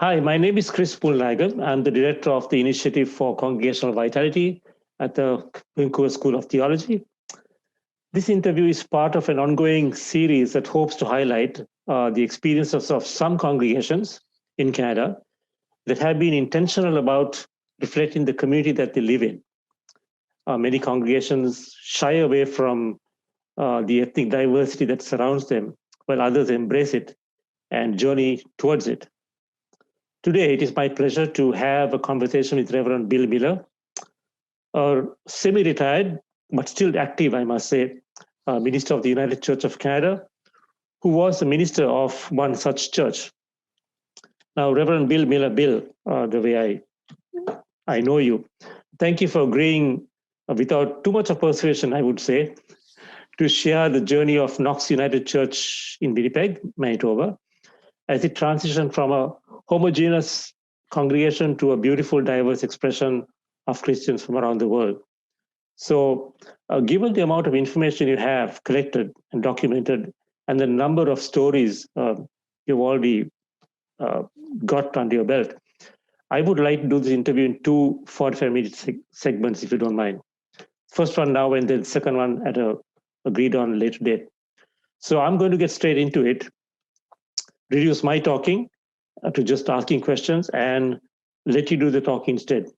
Hi, my name is Pullenayegem. I'm the director of the Initiative for Congregational Vitality at the Vancouver School of Theology. This interview is part of an ongoing series that hopes to highlight the experiences of some congregations in Canada that have been intentional about reflecting the community that they live in. Many congregations shy away from the ethnic diversity that surrounds them, while others embrace it and journey towards it. Today, it is my pleasure to have a conversation with Reverend Bill Millar, a semi-retired, but still active, I must say, minister of the United Church of Canada, who was the minister of one such church. Now, Reverend Bill Millar, Bill, the way I know you, thank you for agreeing, without too much of persuasion, I would say, to share the journey of Knox United Church in Winnipeg, Manitoba, as it transitioned from a homogeneous congregation to a beautiful, diverse expression of Christians from around the world. So, given the amount of information you have collected and documented, and the number of stories you've already got under your belt, I would like to do this interview in two 45-minute segments, if you don't mind. First one now, and then second one at a agreed on later date. So I'm going to get straight into it, reduce my talking to just asking questions, and let you do the talking instead.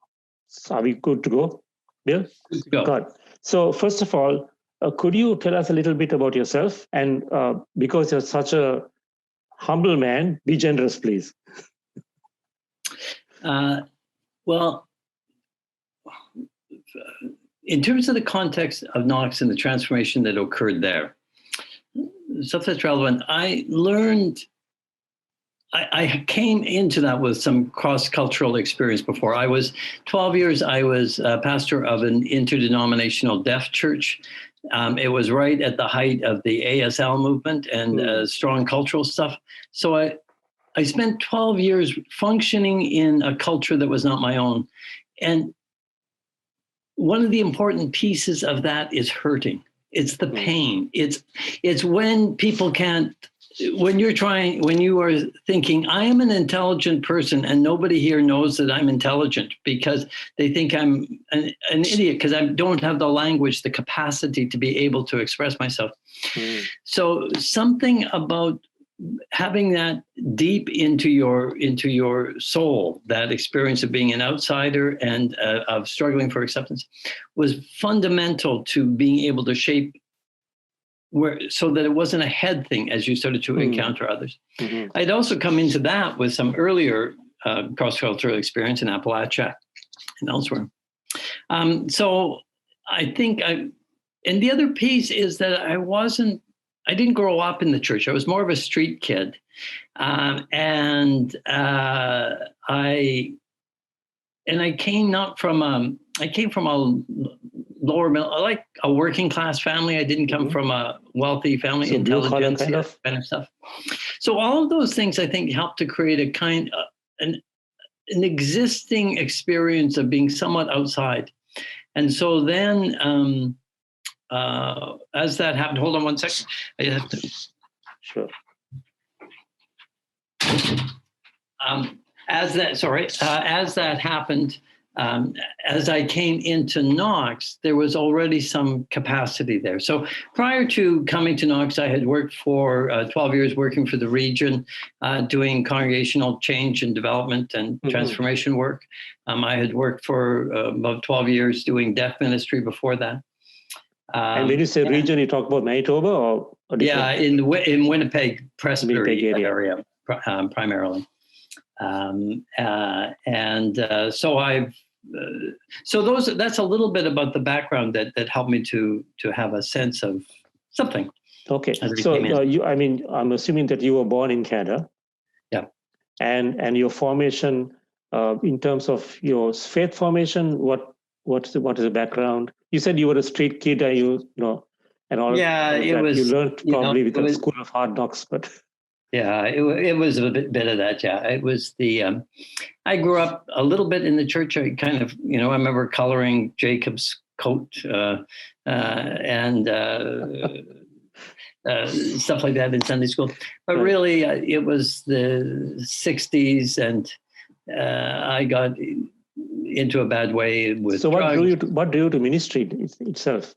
So are we good to go, Bill? Good to go. Good. So first of all, could you tell us a little bit about yourself? And because you're such a humble man, be generous, please. Well, in terms of the context of Knox and the transformation that occurred there, stuff that's relevant, I came into that with some cross-cultural experience before. I was 12 years, I was pastor of an interdenominational deaf church. It was right at the height of the ASL movement and strong cultural stuff. So I spent 12 years functioning in a culture that was not my own. And one of the important pieces of that is hurting. It's the pain. It's when people can't, when you are thinking, I am an intelligent person and nobody here knows that I'm intelligent because they think I'm an idiot because I don't have the language, the capacity to be able to express myself. So something about having that deep into your soul, that experience of being an outsider and of struggling for acceptance, was fundamental to being able to shape so that it wasn't a head thing as you started to encounter others. I'd also come into that with some earlier cross-cultural experience in Appalachia and elsewhere. So I think and the other piece is that I didn't grow up in the church. I was more of a street kid. I came from a lower middle, like a working class family. I didn't come from a wealthy family, so intelligence, kind of stuff. So all of those things I think helped to create a kind of an existing experience of being somewhat outside. And so then as that happened, hold on one second. I have to. Sure. As that happened, as I came into Knox, there was already some capacity there. So prior to coming to Knox, I had worked for 12 years working for the region, doing congregational change and development and transformation work. I had worked for about 12 years doing deaf ministry before that. And when you say region, you talk about Manitoba or yeah, in Winnipeg, Presbytery area primarily. That's a little bit about the background that helped me to have a sense of something. Okay, so I'm assuming that you were born in Canada. Yeah, and your formation in terms of your faith formation, what is the background? You said you were a street kid, and you all that. You learned probably with the School of Hard Knocks, but yeah, it was a bit of that. Yeah, it was I grew up a little bit in the church. I kind of, I remember coloring Jacob's coat, and stuff like that in Sunday school. But really, it was the 60s, and I got into a bad way with So drugs. what drew you to ministry itself?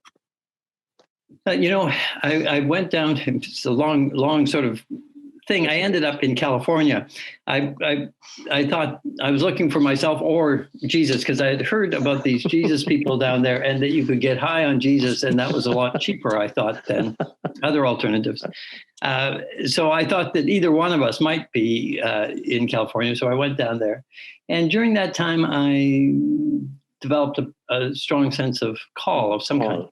I went down. It's a long sort of thing. I ended up in California. I thought I was looking for myself or Jesus, because I had heard about these Jesus people down there, and that you could get high on Jesus, and that was a lot cheaper, I thought, than other alternatives. So I thought that either one of us might be in California. So I went down there, and during that time, I developed a strong sense of call of some kind.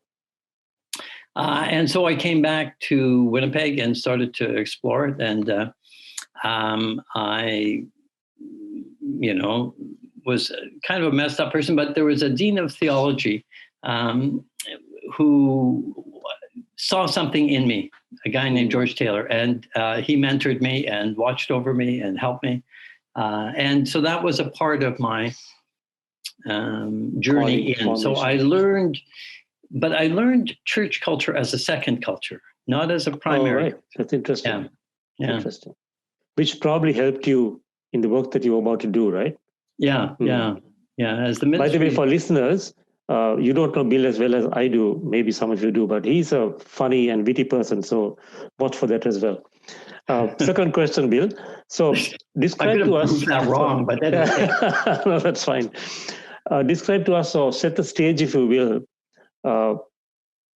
And so I came back to Winnipeg and started to explore it. And I, was kind of a messed up person, but there was a dean of theology who saw something in me, a guy named George Taylor, and he mentored me and watched over me and helped me. And so that was a part of my journey in. So I learned church culture as a second culture, not as a primary. Oh, right. That's interesting. Yeah. Interesting. Which probably helped you in the work that you were about to do, right? Yeah. As the ministry. By the way, for listeners, you don't know Bill as well as I do. Maybe some of you do, but he's a funny and witty person. So watch for that as well. Second question, Bill. So describe to us. That wrong, but that is no, that's fine. Describe to us, or set the stage, if you will,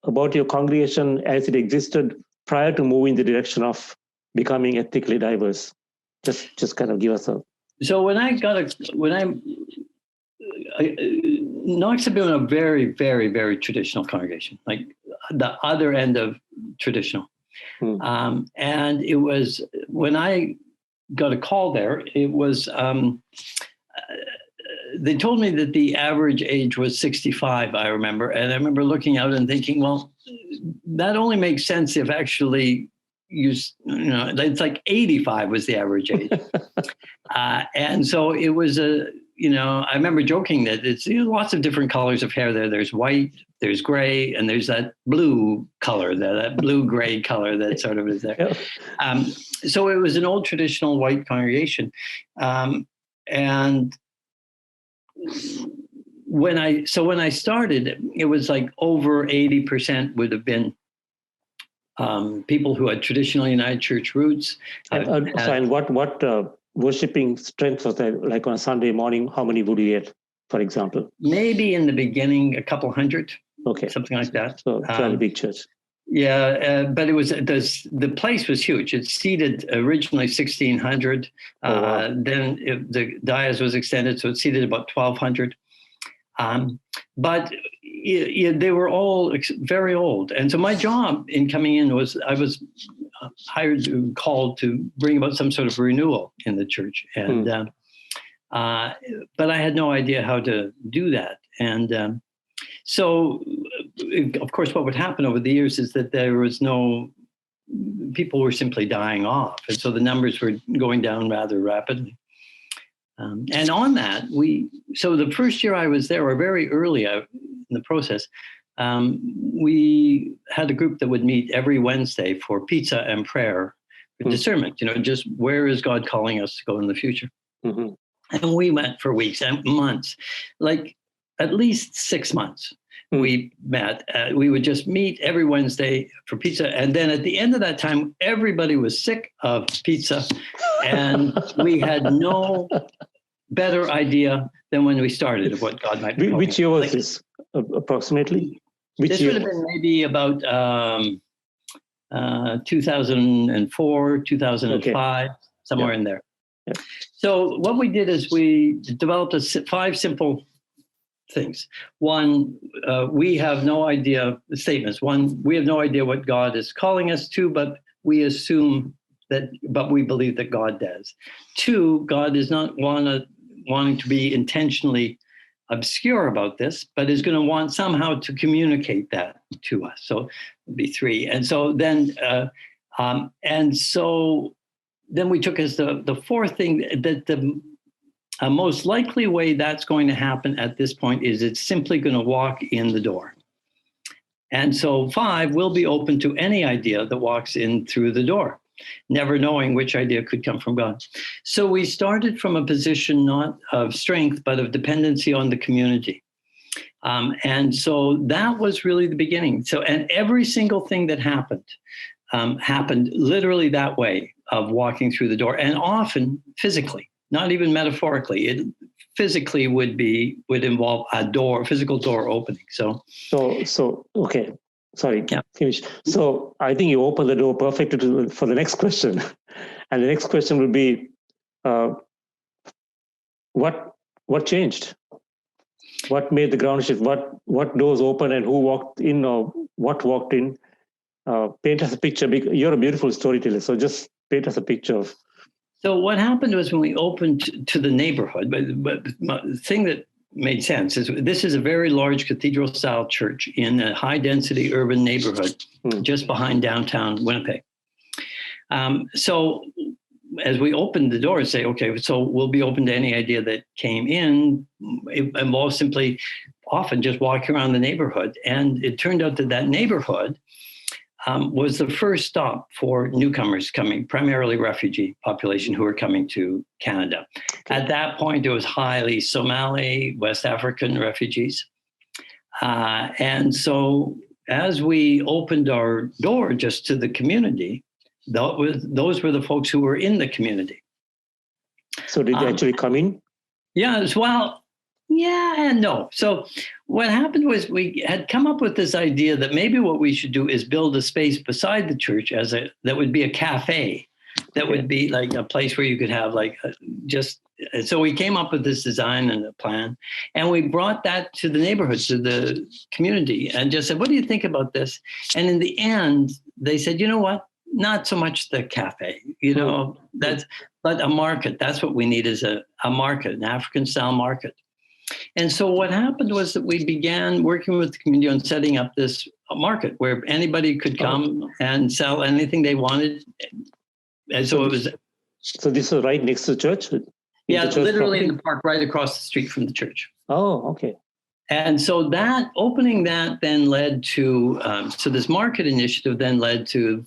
about your congregation as it existed prior to moving the direction of becoming ethnically diverse. Just kind of give us a. So Knox had been a very, very, very traditional congregation, like the other end of traditional. And it was, when I got a call there, it was, they told me that the average age was 65, I remember. And I remember looking out and thinking, well, that only makes sense if actually it's like 85 was the average age. And so it was I remember joking that it's lots of different colors of hair there. There's white, there's gray, and there's that blue color, that blue-gray color that sort of is there. So it was an old traditional white congregation. And when I started, it was like over 80% would have been people who had traditional United Church roots. And what worshiping strength was that? Like on a Sunday morning, how many would you get, for example? Maybe in the beginning, a couple hundred. Okay, something like that. So fairly big church. Yeah, but it was the place was huge. It seated originally 1,600. Wow. Then the dais was extended, so it seated about 1,200. But they were all very old, and so my job in coming in was I was called to bring about some sort of renewal in the church, and but I had no idea how to do that, and so of course what would happen over the years is that there was people were simply dying off, and so the numbers were going down rather rapidly. And on that, so the first year I was there, or very early in the process, we had a group that would meet every Wednesday for pizza and prayer for discernment, just where is God calling us to go in the future? Mm-hmm. And we went for weeks and months, like at least 6 months. We met. We would just meet every Wednesday for pizza. And then at the end of that time, everybody was sick of pizza. And we had no better idea than when we started of what God might be. Which year was this, approximately? This would have been maybe about 2004, 2005, somewhere in there. Yeah. So what we did is we developed 5 simple things. One, we have no idea, statements. One, we have no idea what God is calling us to, but we assume that, but we believe that God does. 2, God is not wanting to be intentionally obscure about this, but is going to want somehow to communicate that to us. So it'd be 3. And so then, then we took as the 4th thing that the most likely way that's going to happen at this point is it's simply going to walk in the door. And so 5 will be open to any idea that walks in through the door, never knowing which idea could come from God. So we started from a position not of strength, but of dependency on the community. And so that was really the beginning. So, and every single thing that happened literally that way of walking through the door, and often physically, not even metaphorically. It physically would involve a physical door opening. So okay. Sorry, yeah. finish. So I think you opened the door perfectly for the next question. And the next question would be, what changed? What made the ground shift? What doors open and who walked in, or what walked in? Paint us a picture. You're a beautiful storyteller, so just paint us a picture of. So what happened was when we opened to the neighborhood, but the thing that made sense is this is a very large cathedral-style church in a high-density urban neighborhood just behind downtown Winnipeg. So as we opened the door and say, okay, so we'll be open to any idea that came in, it involves simply often just walking around the neighborhood. And it turned out that neighborhood was the first stop for newcomers coming, primarily refugee population who were coming to Canada. Okay. At that point, it was highly Somali, West African refugees. And so as we opened our door just to the community, those were the folks who were in the community. So did they actually come in? Yeah, as well. Yeah and no. So what happened was we had come up with this idea that maybe what we should do is build a space beside the church that would be a cafe, that would be like a place where you could have so we came up with this design and a plan, and we brought that to the neighborhood, to the community, and just said, what do you think about this? And in the end, they said, you know what? Not so much the cafe, but a market. That's what we need, is a market, an African style market. And so what happened was that we began working with the community on setting up this market where anybody could come and sell anything they wanted. And so it was. So this was right next to the church? Yeah, literally in the park, right across the street from the church. Oh, okay. And so opening that then led to, so this market initiative then led to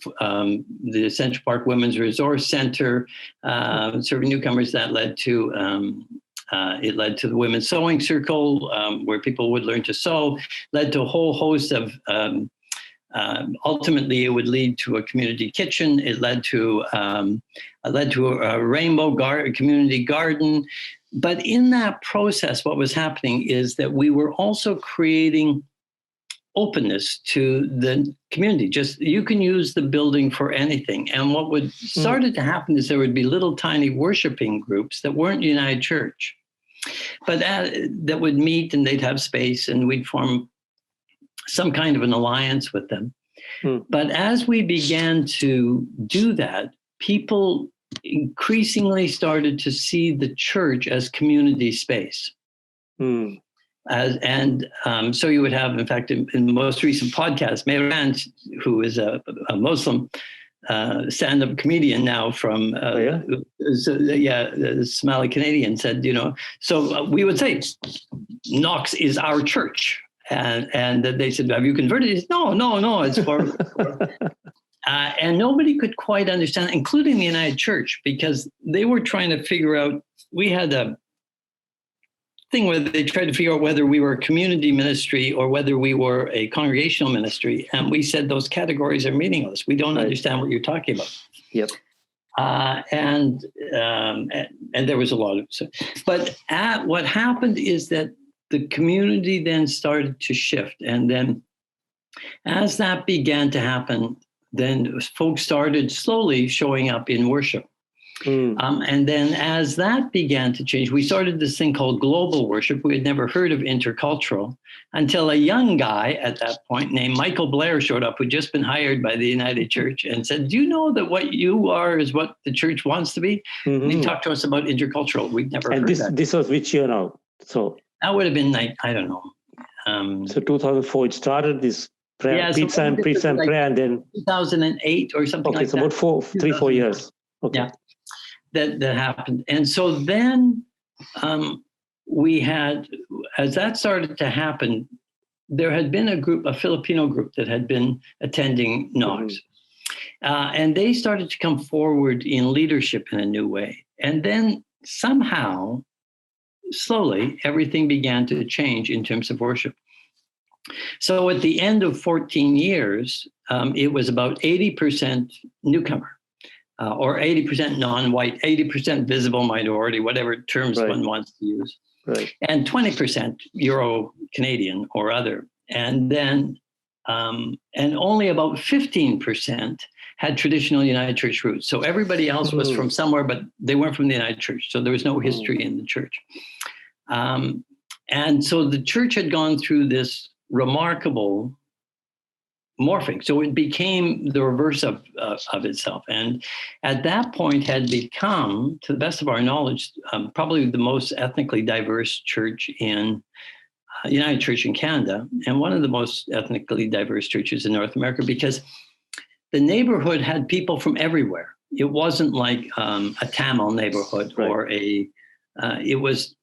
the Central Park Women's Resource Center, serving newcomers. That led to, it led to the Women's Sewing Circle, where people would learn to sew, led to a whole host of, ultimately it would lead to a community kitchen. It led to a rainbow community garden. But in that process, what was happening is that we were also creating openness to the community. Just, you can use the building for anything. And what would started to happen is there would be little tiny worshiping groups that weren't United Church, but that would meet, and they'd have space, and we'd form some kind of an alliance with them. But as we began to do that, people increasingly started to see the church as community space. So you would have, in fact, in the most recent podcast, Millar, who is a Muslim stand-up comedian now from Somali Canadian, said, so we would say, Knox is our church. And they said, have you converted? He said, no, it's for and nobody could quite understand, including the United Church, because they were trying to figure out, we had a thing where they tried to figure out whether we were a community ministry or whether we were a congregational ministry. And we said, those categories are meaningless. We don't understand what you're talking about. Yep. And there was a lot of, but what happened is that the community then started to shift. And then as that began to happen, then folks started slowly showing up in worship. And then as that began to change, we started this thing called global worship. We had never heard of intercultural until a young guy at that point named Michael Blair showed up, who'd just been hired by the United Church, and said, do you know that what you are is what the church wants to be? And he talked to us about intercultural. We'd never heard that. And this was which year now? So that would have been like, I don't know. So 2004, it started this prayer, pizza and prayer, and then 2008 or something like that. Okay, so about 3-4 years. Okay. Yeah, that happened. And so then we had, as that started to happen, there had been a Filipino group that had been attending Knox. And they started to come forward in leadership in a new way. And then somehow, slowly, everything began to change in terms of worship. So at the end of 14 years, it was about 80% newcomer, or 80% non-white, 80% visible minority, whatever terms one wants to use, and 20% Euro-Canadian or other. And then, and only about 15% had traditional United Church roots. So everybody else was from somewhere, but they weren't from the United Church. So there was no history in the church. And so the church had gone through this remarkable morphing. So it became the reverse of itself. And at that point had become, to the best of our knowledge, probably the most ethnically diverse church in United Church in Canada, and one of the most ethnically diverse churches in North America, because the neighborhood had people from everywhere. It wasn't like a Tamil neighborhood or it was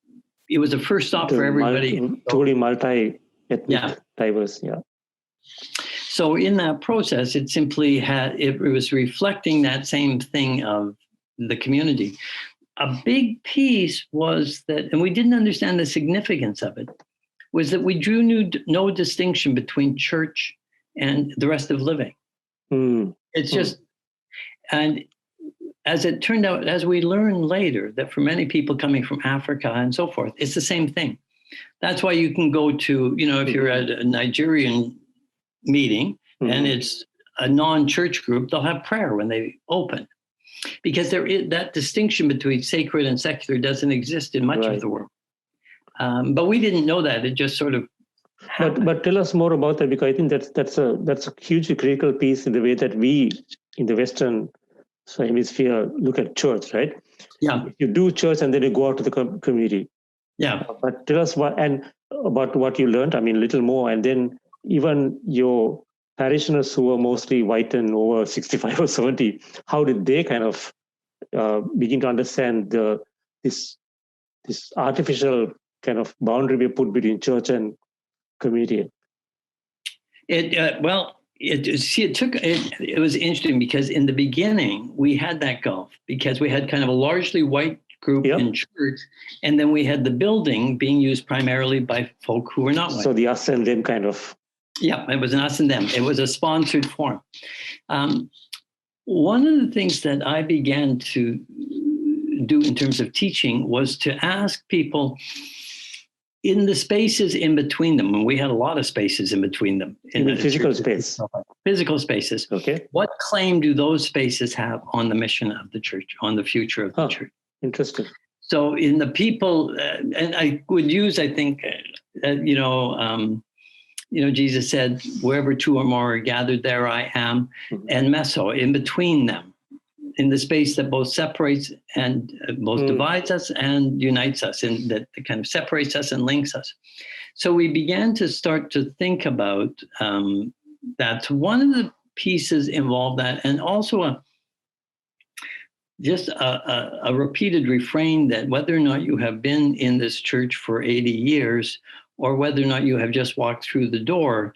a first stop for everybody. Totally multi-ethnic, diverse, So in that process, it simply it was reflecting that same thing of the community. A big piece was that, and we didn't understand the significance of it, was that we drew no distinction between church and the rest of living. It's just, and as it turned out, as we learned later, that for many people coming from Africa and so forth, it's the same thing. That's why you can go to, if you're at a Nigerian meeting and it's a non-church group, they'll have prayer when they open, because that distinction between sacred and secular doesn't exist in much of the world. But we didn't know that. It just sort of happened. But tell us more about that, because I think that's a hugely critical piece in the way that we in the Western hemisphere look at church, right? Yeah. You do church and then you go out to the community. Yeah. But tell us about what you learned. I mean, a little more, and then even your parishioners who were mostly white and over 65 or 70, how did they kind of begin to understand this artificial kind of boundary we put between church and community? It was interesting, because in the beginning we had that gulf, because we had kind of a largely white group in church, and then we had the building being used primarily by folk who were not white. So the us and them kind of. Yeah, it was an us and them. It was a sponsored forum. One of the things that I began to do in terms of teaching was to ask people in the spaces in between them, and we had a lot of spaces in between them. In physical space. Physical spaces. Okay. What claim do those spaces have on the mission of the church, on the future of the church? Interesting. So in the people, and I would use, I think, Jesus said, wherever two or more are gathered, there I am, and meso, in between them, in the space that both separates and both divides us and unites us, and that kind of separates us and links us. So we began to start to think about that. One of the pieces involved that, and also a repeated refrain that whether or not you have been in this church for 80 years, or whether or not you have just walked through the door,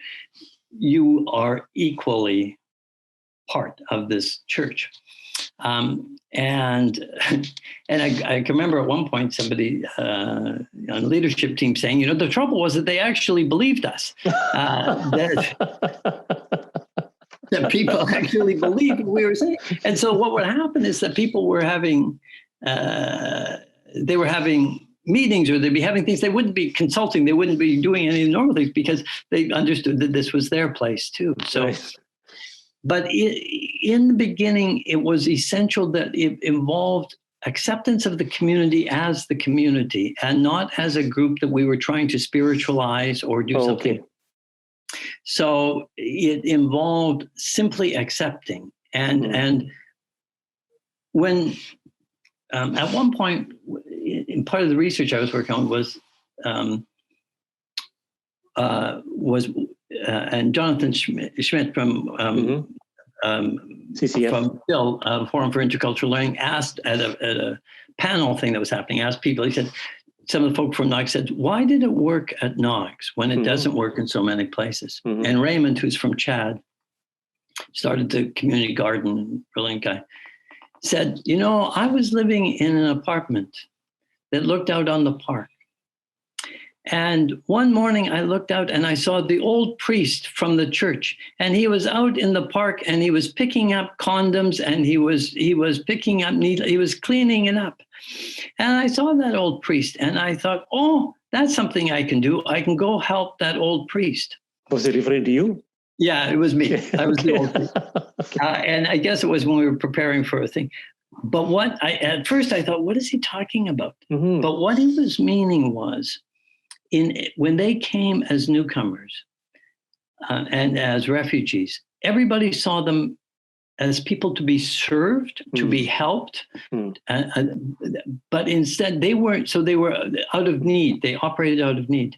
you are equally part of this church. And I can remember at one point somebody on the leadership team saying, the trouble was that they actually believed us. That people actually believed what we were saying. And so what would happen is that people were having, meetings, or they'd be having things, they wouldn't be consulting, they wouldn't be doing any normal things, because they understood that this was their place too. So, but in the beginning, it was essential that it involved acceptance of the community as the community, and not as a group that we were trying to spiritualize or do something. So it involved simply accepting. And when, at one point, in part of the research I was working on was and Jonathan Schmidt from CCF. From Phil, Forum for Intercultural Learning, asked at a panel thing that was happening, asked people, he said, some of the folk from Knox said, why did it work at Knox when it doesn't work in so many places? And Raymond, who's from Chad, started the community garden, brilliant guy, said, I was living in an apartment that looked out on the park. And one morning I looked out and I saw the old priest from the church, and he was out in the park and he was picking up condoms, and he was picking up needles, he was cleaning it up. And I saw that old priest and I thought, oh, that's something I can do. I can go help that old priest. Was it referring to you? Yeah, it was me. I was the old priest. And I guess it was when we were preparing for a thing. But at first I thought, what is he talking about? But what he was meaning was, when they came as newcomers and as refugees, everybody saw them as people to be served, to be helped. But instead they weren't, so they were out of need. They operated out of need.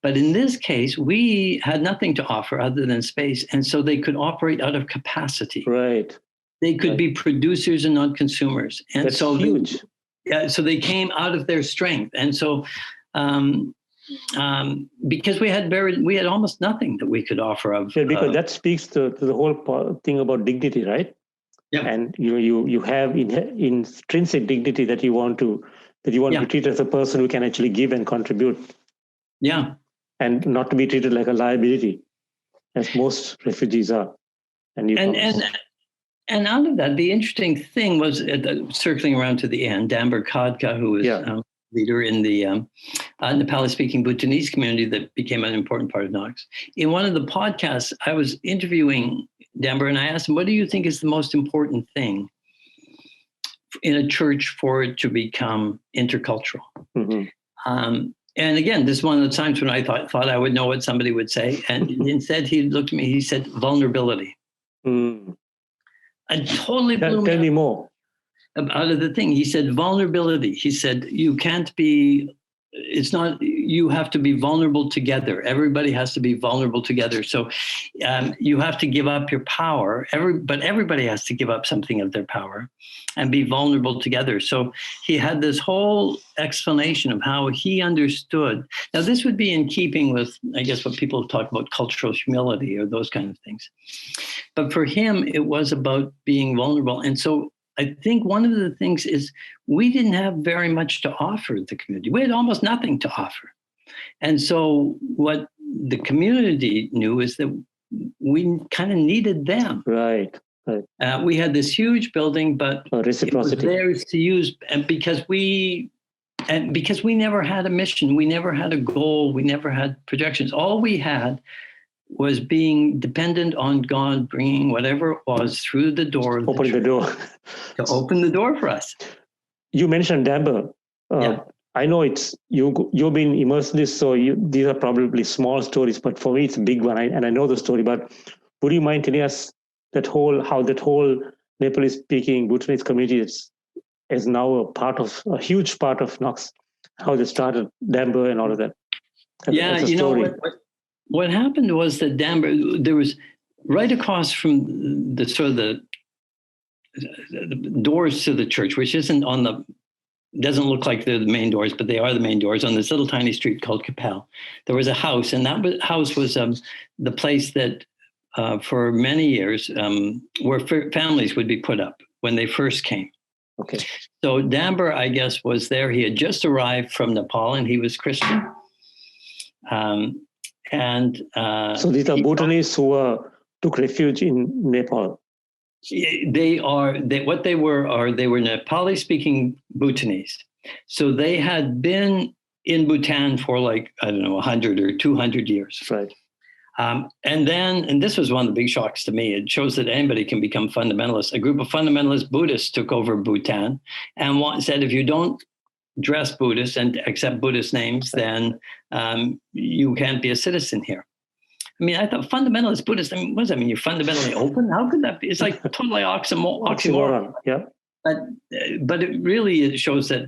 But in this case, we had nothing to offer other than space. And so they could operate out of capacity. Right. They could be producers and not consumers. And that's huge. So they came out of their strength. And so, because we had almost nothing that we could offer of. Yeah, because that speaks to the whole thing about dignity, right? Yeah. And you have intrinsic dignity that you want to be treated as a person who can actually give and contribute. Yeah. And not to be treated like a liability, as most refugees are. And out of that, the interesting thing was, circling around to the end, Damber Kadka, who was leader in the Nepali-speaking Bhutanese community that became an important part of Knox. In one of the podcasts, I was interviewing Damber, and I asked him, what do you think is the most important thing in a church for it to become intercultural? And again, this is one of the times when I thought I would know what somebody would say. And instead, he looked at me, he said, vulnerability. And totally blew me. Tell me more. Out of the thing, he said vulnerability. He said you have to be vulnerable together. Everybody has to be vulnerable together. So you have to give up your power, but everybody has to give up something of their power and be vulnerable together. So he had this whole explanation of how he understood. Now, this would be in keeping with, I guess, what people talk about cultural humility or those kind of things. But for him, it was about being vulnerable. And so I think one of the things is we didn't have very much to offer the community. We had almost nothing to offer. And so what the community knew is that we kind of needed them. Right. We had this huge building, but reciprocity. It was theirs to use, and because we never had a mission, we never had a goal, we never had projections. All we had was being dependent on God bringing whatever it was through the door. Opening the door. To open the door for us. You mentioned Damber. I know you've been immersed in this, so these are probably small stories, but for me it's a big one, and I know the story. But would you mind telling us how that whole Nepali-speaking Bhutanese community is now a huge part of Knox, how they started Damber and all of that? You know what happened was that Damber, there was right across from the sort of the doors to the church, which doesn't look like they're the main doors, but they are the main doors on this little tiny street called Capel. There was a house, and that house was the place that for many years where families would be put up when they first came. Okay. So Damber, I guess, was there. He had just arrived from Nepal, and he was Christian. So these are Bhutanese who took refuge in Nepal. They were Nepali-speaking Bhutanese. So they had been in Bhutan for 100 or 200 years. Right. And this was one of the big shocks to me. It shows that anybody can become fundamentalist. A group of fundamentalist Buddhists took over Bhutan and said, if you don't dress Buddhist and accept Buddhist names, then you can't be a citizen here. I mean, I thought fundamentalist Buddhist, what does that mean? You're fundamentally open? How could that be? It's like totally oxymoron. Yeah. But it shows that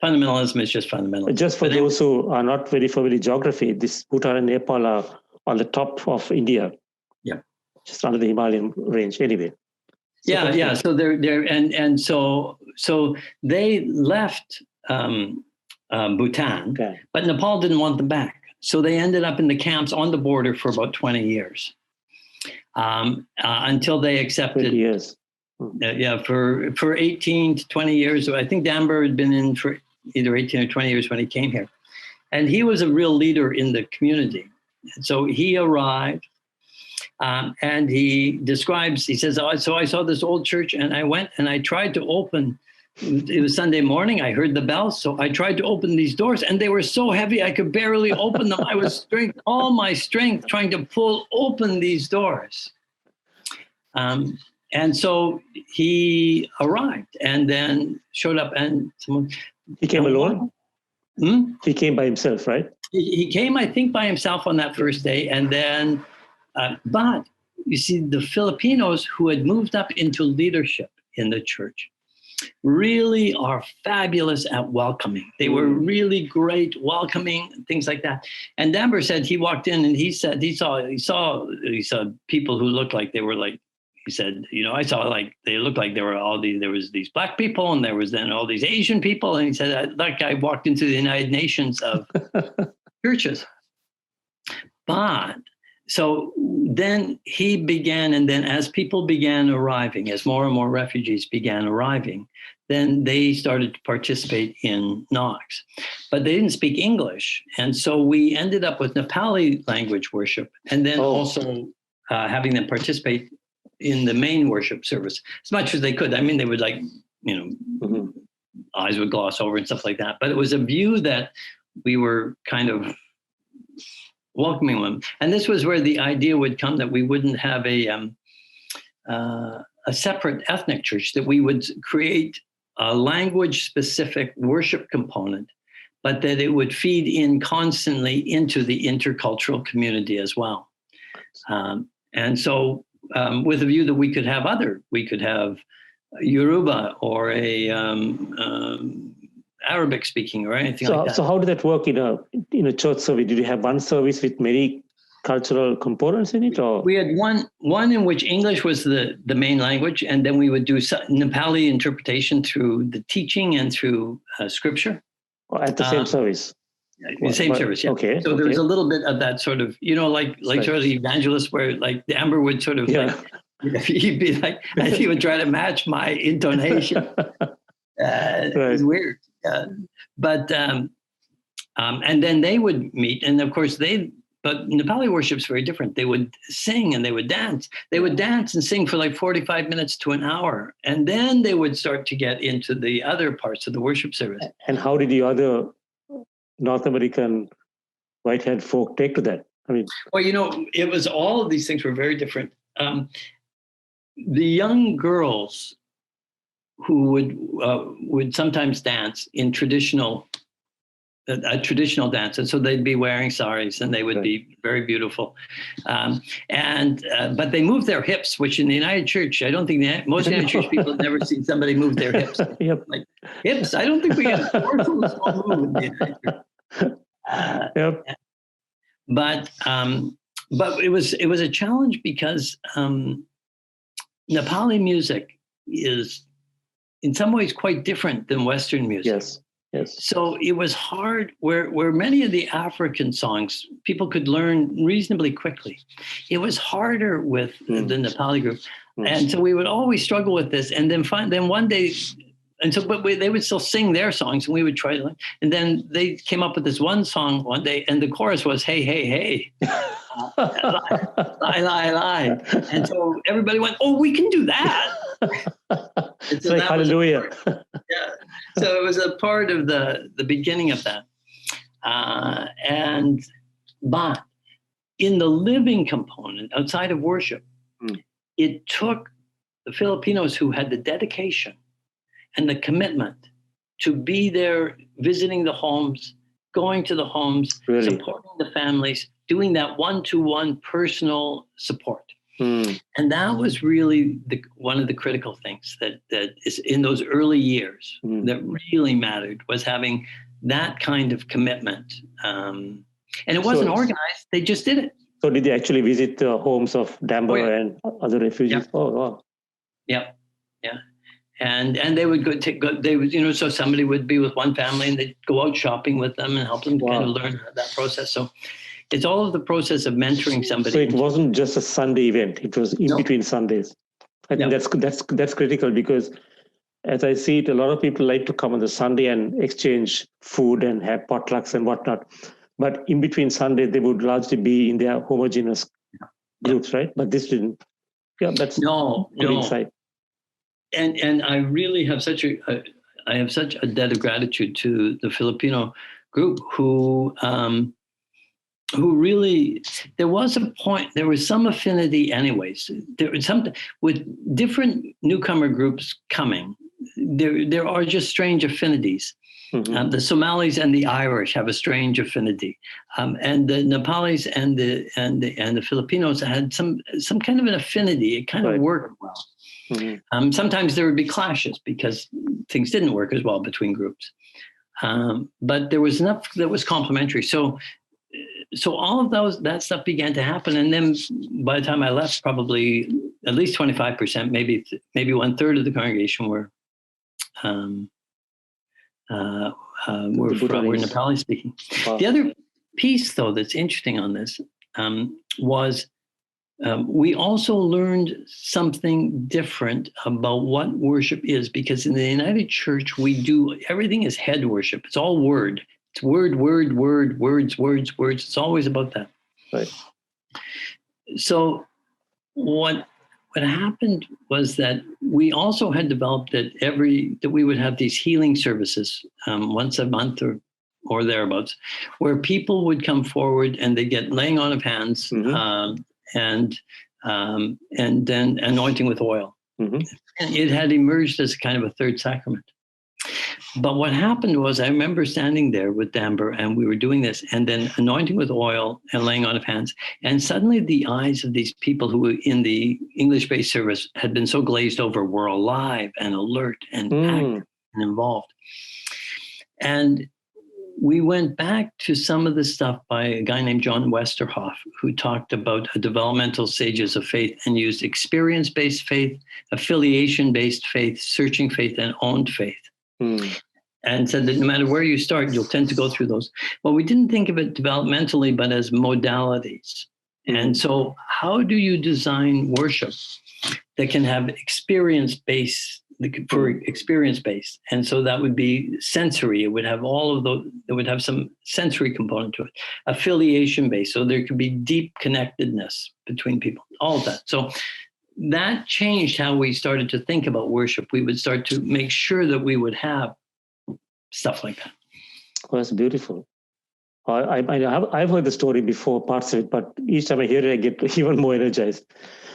fundamentalism is just fundamentalism. Just for those who are not very familiar with geography, this Bhutan and Nepal are on the top of India. Yeah. Just under the Himalayan range anyway. So they're so they left Bhutan, Okay. but Nepal didn't want them back. So they ended up in the camps on the border for about 20 years until they accepted. 20 years. For 18 to 20 years. I think Damber had been in for either 18 or 20 years when he came here. And he was a real leader in the community. So he arrived and he describes, he says, so I saw this old church and I went and I tried to open. It was Sunday morning. I heard the bells. So I tried to open these doors and they were so heavy I could barely open them. I was all my strength trying to pull open these doors. And so he arrived and then showed up and someone. He came alone? He came by himself, right? He came, I think, by himself on that first day. And then, but you see, the Filipinos who had moved up into leadership in the church really are fabulous at welcoming. They were really great, welcoming, things like that. And Damber said he walked in and he said he saw people who looked like they were like, he said, I saw like they looked like there was these black people and there was then all these Asian people. And he said, that guy walked into the United Nations of churches. But so then he began, and then as people began arriving, as more and more refugees began arriving, then they started to participate in Knox. But they didn't speak English. And so we ended up with Nepali language worship and then also having them participate in the main worship service as much as they could. I mean, they would eyes would gloss over and stuff like that. But it was a view that we were kind of welcoming them. And this was where the idea would come that we wouldn't have a separate ethnic church, that we would create a language-specific worship component, but that it would feed in constantly into the intercultural community as well. And so with a view that we could have Yoruba or a Arabic speaking or anything like that. So how did that work in a church service? Did you have one service with many cultural components in it? Or we had one in which English was the main language, and then we would do Nepali interpretation through the teaching and through scripture. At the same service? The same service, yeah. Okay. So there was a little bit of that sort of, like sort of the evangelist where like Amber would sort of he'd be like, and he would try to match my intonation. It was weird. But and then they would meet, and of course but Nepali worship's very different. They would sing and they would dance. They would dance and sing for like 45 minutes to an hour. And then they would start to get into the other parts of the worship service. And how did the other North American white-haired folk take to that? I mean, well, it was all of these things were very different. The young girls who would sometimes dance in a traditional dance, and so they'd be wearing saris and they would be very beautiful, but they moved their hips, which in the United Church, I don't think most United Church people have never seen somebody move their hips. Like hips, I don't think we had a small move in the United Church. But it was a challenge because Nepali music is in some ways quite different than Western music. Yes. So it was hard where many of the African songs people could learn reasonably quickly. It was harder with the Nepali group. And so we would always struggle with this. And then one day, they would still sing their songs and we would try to learn. And then they came up with this one song one day and the chorus was, hey, hey, hey, lie, lie, lie. And so everybody went, oh, we can do that. It's like hallelujah. So it was a part of the beginning of that. But in the living component outside of worship, it took the Filipinos who had the dedication and the commitment to be there, visiting the homes, going to the homes, supporting the families, doing that one-to-one personal support. And that was really one of the critical things that is in those early years that really mattered, was having that kind of commitment. And it wasn't organized. They just did it. So did they actually visit the homes of Damber and other refugees? Yeah. Oh, wow. Yeah. And they would they would, so somebody would be with one family and they'd go out shopping with them and help them kind of learn that process. So it's all of the process of mentoring somebody. So it wasn't just a Sunday event. It was in between Sundays. I think that's critical, because as I see it, a lot of people like to come on the Sunday and exchange food and have potlucks and whatnot. But in between Sundays, they would largely be in their homogeneous groups, right? But this didn't. Yeah, that's good insight. And I really have such a debt of gratitude to the Filipino group who really, there was some affinity anyways. There was something with different newcomer groups coming. There are just strange affinities. Mm-hmm. The Somalis and the Irish have a strange affinity, and the Nepalis and the Filipinos had some kind of an affinity. It kind of worked well. Mm-hmm. Sometimes there would be clashes because things didn't work as well between groups, but there was enough that was complementary. So all of that stuff began to happen, and then by the time I left, probably at least 25%, maybe 1/3 of the congregation were Nepali speaking. Wow. The other piece, though, that's interesting on this was we also learned something different about what worship is, because in the United Church, everything is head worship. It's all word. It's word, words. It's always about that. Right. So what happened was that we also had developed that we would have these healing services once a month or thereabouts, where people would come forward and they get laying on of hands, mm-hmm. and then anointing with oil. Mm-hmm. And it had emerged as kind of a third sacrament. But what happened was, I remember standing there with Damber and we were doing this, and then anointing with oil and laying on of hands. And suddenly the eyes of these people who were in the English-based service had been so glazed over were alive and alert and active and involved. And we went back to some of the stuff by a guy named John Westerhoff, who talked about developmental stages of faith and used experience-based faith, affiliation-based faith, searching faith, and owned faith. And said that no matter where you start, you'll tend to go through those. Well, we didn't think of it developmentally, but as modalities. And so how do you design worship that can have experience-based? And so that would be sensory. It would have all of those, it would have some sensory component to it. Affiliation-based, so there could be deep connectedness between people, all of that. So that changed how we started to think about worship. We would start to make sure that we would have stuff like that. Oh, that's beautiful. I've heard the story before, parts of it, but each time I hear it, I get even more energized.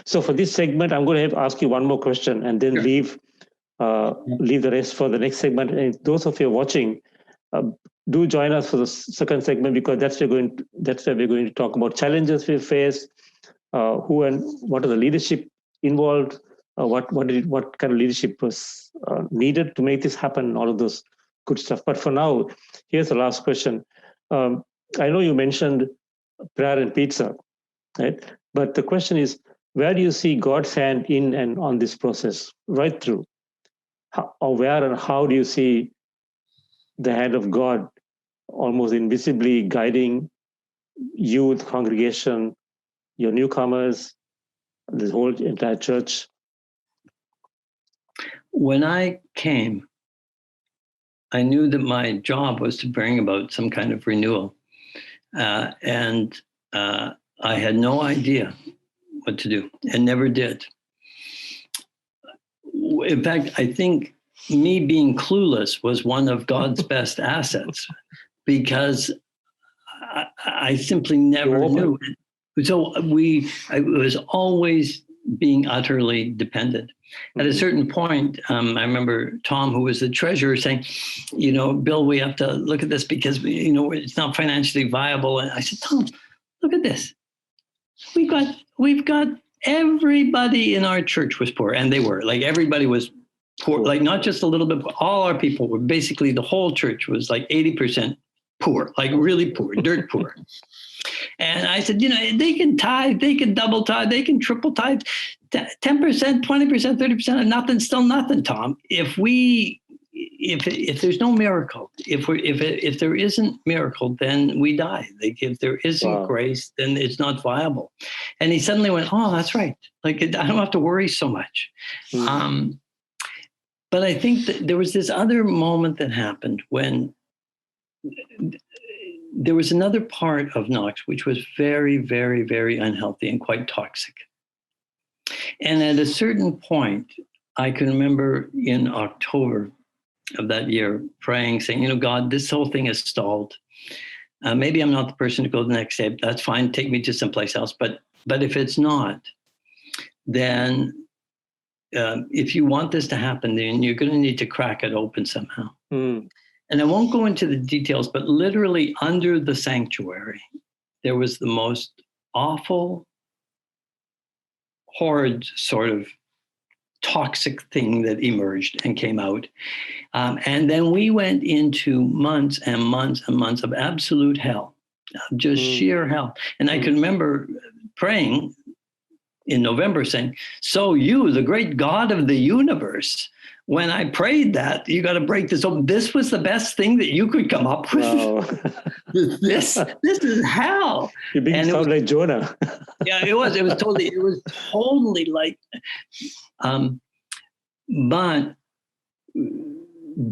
So for this segment, I'm going to ask you one more question and then leave the rest for the next segment. And those of you watching, do join us for the second segment, because that's where we're going to talk about challenges we face, who and what are the leadership involved, what kind of leadership was needed to make this happen, all of those good stuff. But for now, here's the last question. I know you mentioned prayer and pizza, right? But the question is, where do you see God's hand in and on this process, right through? Where and how do you see the hand of God almost invisibly guiding you, the congregation, your newcomers, the whole entire church? When I came, I knew that my job was to bring about some kind of renewal. And I had no idea what to do and never did. In fact, I think me being clueless was one of God's best assets, because I simply never knew. So I was always being utterly dependent. At a certain point, I remember Tom, who was the treasurer, saying, Bill, we have to look at this because, it's not financially viable. And I said, Tom, look at this. We've got everybody in our church was poor, and they were. Like, everybody was poor, like not just a little bit. All our people were basically, the whole church was like 80% poor, like really poor, dirt poor. And I said, they can tithe, they can double tithe, they can triple tithe, 10%, 20%, 30% of nothing, still nothing, Tom. If there's no miracle, if there isn't miracle, then we die. Like if there isn't grace, then it's not viable. And he suddenly went, oh, that's right. Like I don't have to worry so much. But I think that there was this other moment that happened when there was another part of Knox which was very, very, very unhealthy and quite toxic. And at a certain point, I can remember in October of that year praying, saying, God, this whole thing is stalled. Maybe I'm not the person to go the next day. That's fine. Take me to someplace else. But if it's not, then if you want this to happen, then you're going to need to crack it open somehow. And I won't go into the details, but literally under the sanctuary, there was the most awful, horrid sort of toxic thing that emerged and came out. And then we went into months and months and months of absolute hell, just sheer hell. And I can remember praying in November saying, so you, the great God of the universe, when I prayed that, you got to break this open. This was the best thing that you could come up with. Wow. This is hell. You sound like Jonah. Yeah, it was. It was totally like. But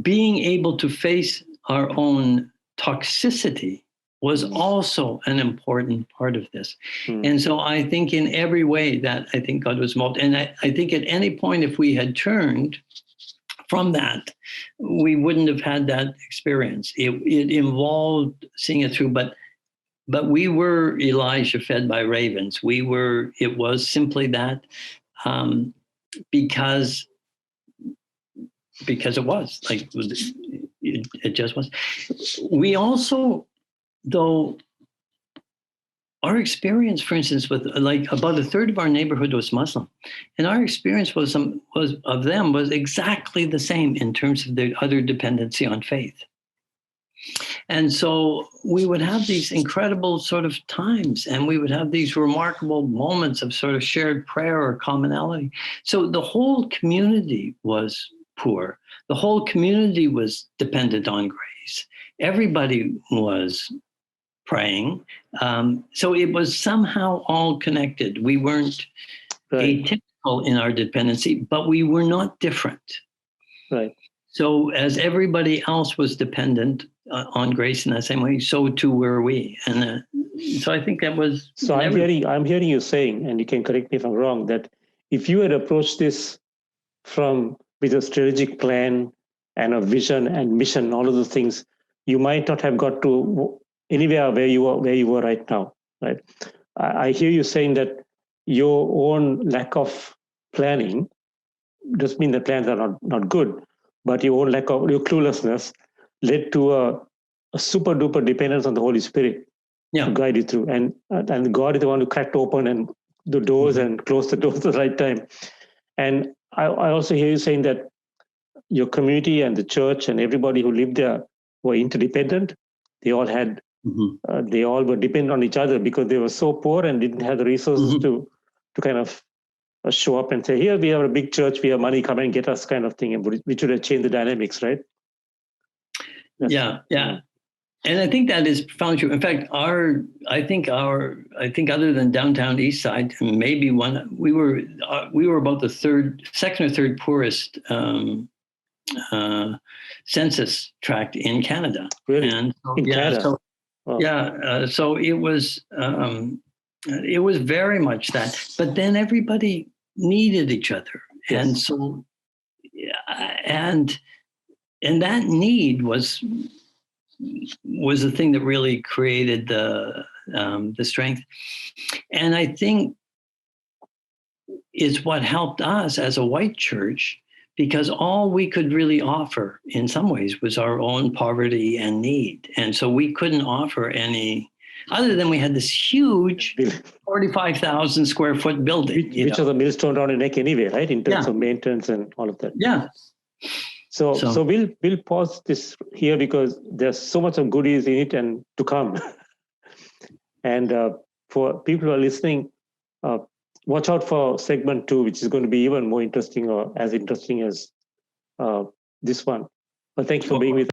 being able to face our own toxicity was also an important part of this. And so I think in every way that I think God was involved. And I think at any point, if we had turned from that, we wouldn't have had that experience. It involved seeing it through, but we were Elijah fed by ravens. It was simply that because it was like, it just was. We also, though, our experience, for instance, with like about a third of our neighborhood was Muslim, and our experience was exactly the same in terms of their utter dependency on faith. And so we would have these incredible sort of times, and we would have these remarkable moments of sort of shared prayer or commonality. So the whole community was poor. The whole community was dependent on grace. Everybody was praying. So it was somehow all connected. We weren't atypical in our dependency, but we were not different. Right. So as everybody else was dependent on grace in that same way, so too were we. And so I think that was... So I'm hearing you saying, and you can correct me if I'm wrong, that if you had approached this with a strategic plan and a vision and mission, all of those things, you might not have got to anywhere where you were right now, right? I hear you saying that your own lack of planning doesn't mean that plans are not good, but your own lack of your cluelessness led to a super duper dependence on the Holy Spirit to guide you through, and God is the one who cracked open and the doors and closed the doors at the right time. And I also hear you saying that your community and the church and everybody who lived there were interdependent. They all had, they all were dependent on each other because they were so poor and didn't have the resources to kind of show up and say, here, we have a big church, we have money, come and get us kind of thing, and which would have changed the dynamics, right? Yeah. And I think that is profoundly true. In fact, I think other than downtown East Side, maybe we were about the second or third poorest census tract in Canada. Really? And so, in Canada? So, wow. So it was very much that. But then everybody needed each other, and so and that need was the thing that really created the strength, and I think is what helped us as a white church, because all we could really offer in some ways was our own poverty and need. And so we couldn't offer any other than we had this huge 45,000 square foot building. Which was a millstone around the neck anyway, right? In terms of maintenance and all of that. Yeah. So we'll pause this here because there's so much of goodies in it and to come. And for people who are listening, watch out for segment 2, which is going to be even more interesting or as interesting as this one. But thank you for being with us.